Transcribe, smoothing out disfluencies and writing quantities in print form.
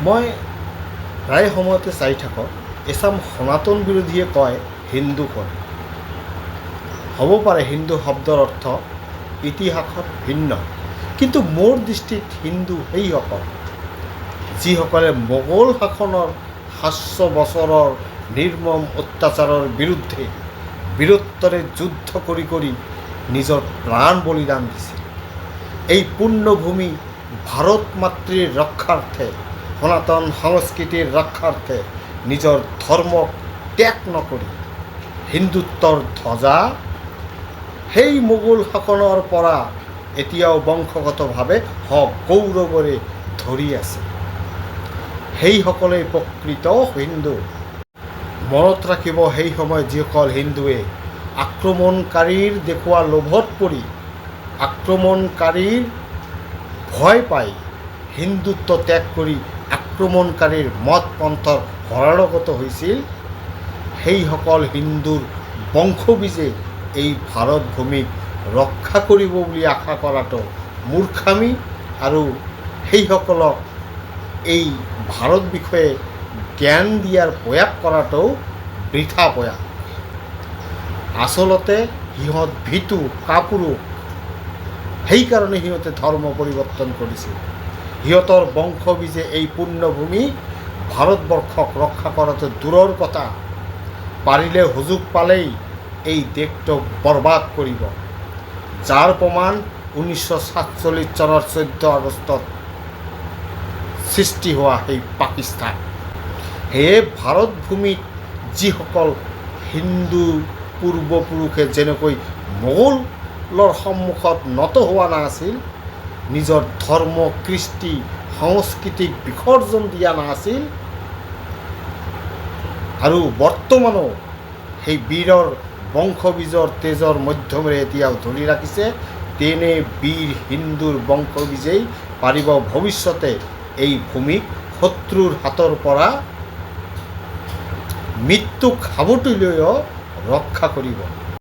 মই প্ৰায় সময়তে চাই থাকক এচাম সনাতন বিৰোধীয়ে কয় হিন্দু কৰে। হ'ব পাৰে হিন্দু শব্দৰ অৰ্থ ইতিহাসত ভিন্ন, কিন্তু মোৰ দৃষ্টিত হিন্দু সেইসকল যিসকলে মোগল শাসনৰ 700 বছৰৰ নিৰ্মম অত্যাচাৰৰ বিৰুদ্ধে বীৰত্বৰে যুদ্ধ কৰি কৰি নিজৰ প্ৰাণ বলিদান দিছিল। এই পুণ্যভূমি ভাৰত মাতৃৰ ৰক্ষাৰ্থে, সনাতন সংস্কৃতিৰ ৰক্ষাৰ্থে নিজৰ ধৰ্মক ত্যাগ নকৰি হিন্দুত্বৰ ধ্বজা সেই মোগল শাসনৰ পৰা এতিয়াও বংশগতভাৱে গৌৰৱৰে ধৰি আছে। সেইসকলেই প্ৰকৃত হিন্দু। মনত ৰাখিব, সেই সময়ত যিসকল হিন্দুৱে আক্ৰমণকাৰীৰ দেখুওৱা লোভত পৰি, আক্ৰমণকাৰীৰ ভয় পাই হিন্দুত্ব ত্যাগ কৰি আক্ৰমণকাৰীৰ মত পন্থৰ শৰণাগত হৈছিল, সেইসকল হিন্দুৰ বংশবীজে এই ভাৰত ভূমিক ৰক্ষা কৰিব বুলি আশা কৰাটো মূৰ্খামি, আৰু সেইসকলক এই ভাৰত বিষয়ে জ্ঞান দিয়াৰ প্ৰয়াস কৰাটো বৃথা প্ৰয়াস। আচলতে সিহঁত ভীতু কাপুৰুষ, সেইকাৰণে সিহঁতে ধৰ্ম পৰিৱৰ্তন কৰিছিল। সিহঁতৰ বংশবীজে এই পুণ্যভূমি ভাৰতবৰ্ষক ৰক্ষা কৰাটো দূৰৰ কথা, পাৰিলে সুযোগ পালেই এই দেশটোক বৰবাদ কৰিব, যাৰ প্ৰমাণ 1947 চনৰ 14 আগষ্টত সৃষ্টি হোৱা সেই পাকিস্তান। সেয়ে ভাৰত ভূমিত যিসকল হিন্দু পূৰ্বপুৰুষে যেনেকৈ মোগলৰ সন্মুখত নত হোৱা নাছিল, নিজৰ ধৰ্ম কৃষ্টি সংস্কৃতিক বিসৰ্জন দিয়া নাছিল, আৰু বৰ্তমানো সেই বীৰৰ বংশবীজৰ তেজৰ মাধ্যমেৰে এতিয়াও ধৰি ৰাখিছে, তেনে বীৰ হিন্দুৰ বংশবীজেই পাৰিব ভৱিষ্যতে এই ভূমিক শত্ৰুৰ হাতৰ পৰা মৃত্যুক সাৱটি লৈও ৰক্ষা কৰিব।